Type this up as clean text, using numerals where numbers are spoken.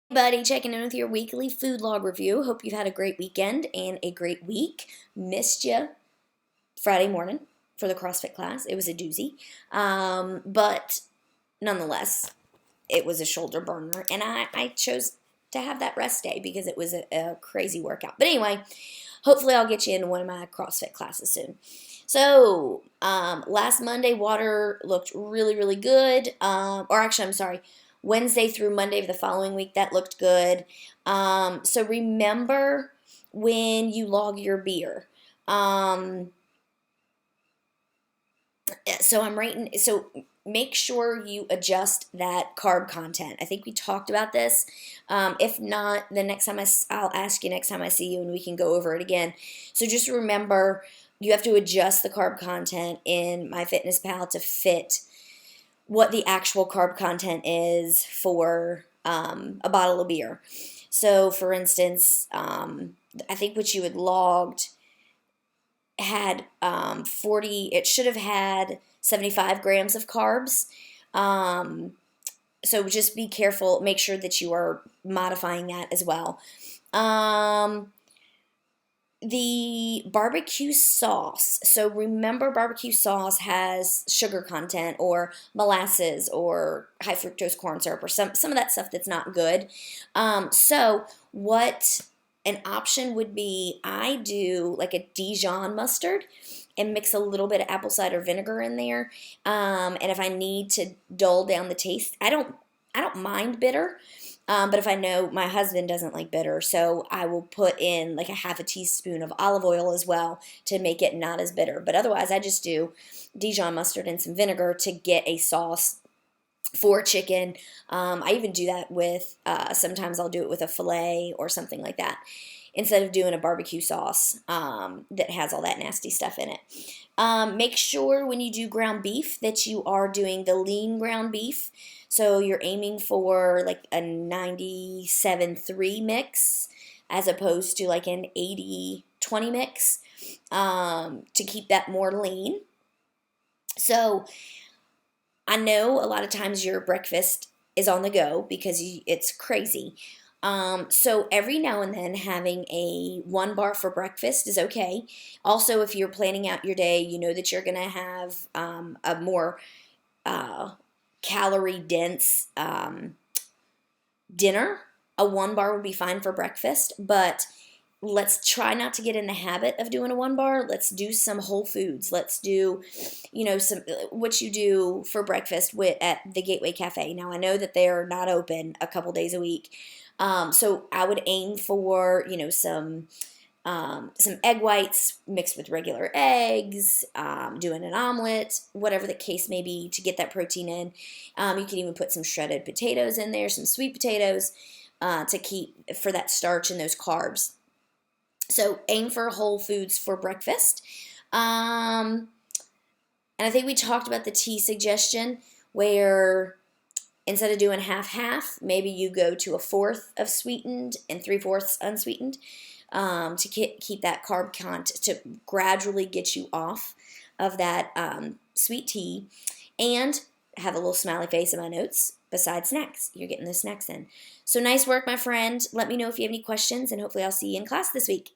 Buddy, checking in with your weekly food log review. Hope you've had a great weekend and a great week. Missed you Friday morning for the CrossFit class. It was a doozy. But nonetheless, it was a shoulder burner. And I chose to have that rest day because it was a crazy workout. But anyway, hopefully I'll get you into one of my CrossFit classes soon. So, last Monday, water looked really, really good. Or actually, I'm sorry. Wednesday through Monday of the following week, that looked good. So remember when you log your beer. So I'm writing. So make sure you adjust that carb content. I think we talked about this. If not, the next time I'll ask you next time I see you, and we can go over it again. So just remember, you have to adjust the carb content in MyFitnessPal to fit what the actual carb content is for a bottle of beer. So, for instance, I think what you had logged had 40, it should have had 75 grams of carbs. So just be careful, make sure that you are modifying that as well. The barbecue sauce. So remember, barbecue sauce has sugar content or molasses or high fructose corn syrup or some of that stuff that's not good. So what an option would be, I do like a Dijon mustard and mix a little bit of apple cider vinegar in there. And if I need to dull down the taste, I don't mind bitter. But if I know my husband doesn't like bitter, so I will put in like a half a teaspoon of olive oil as well to make it not as bitter. But otherwise, I just do Dijon mustard and some vinegar to get a sauce for chicken. I even do that with, sometimes I'll do it with a filet or something like that, instead of doing a barbecue sauce that has all that nasty stuff in it. Make sure when you do ground beef that you are doing the lean ground beef. So you're aiming for like a 97-3 mix as opposed to like an 80-20 mix to keep that more lean. So I know a lot of times your breakfast is on the go because it's crazy. So every now and then having a 1 bar for breakfast is okay. Also, if you're planning out your day, you know that you're going to have a more calorie dense dinner. A 1 bar would be fine for breakfast, but let's try not to get in the habit of doing a 1 bar. Let's do some whole foods. Let's do, some what you do for breakfast at the Gateway Cafe. Now I know that they are not open a couple days a week, so I would aim for some egg whites mixed with regular eggs, doing an omelet, whatever the case may be, to get that protein in. You can even put some shredded potatoes in there, some sweet potatoes, to keep for that starch and those carbs. So aim for whole foods for breakfast. And I think we talked about the tea suggestion where instead of doing half-half, maybe you go to 1/4 of sweetened and 3/4 unsweetened, to keep that carb count, to gradually get you off of that sweet tea, and have a little smiley face in my notes. Besides snacks, you're getting the snacks in. So nice work, my friend. Let me know if you have any questions, and hopefully I'll see you in class this week.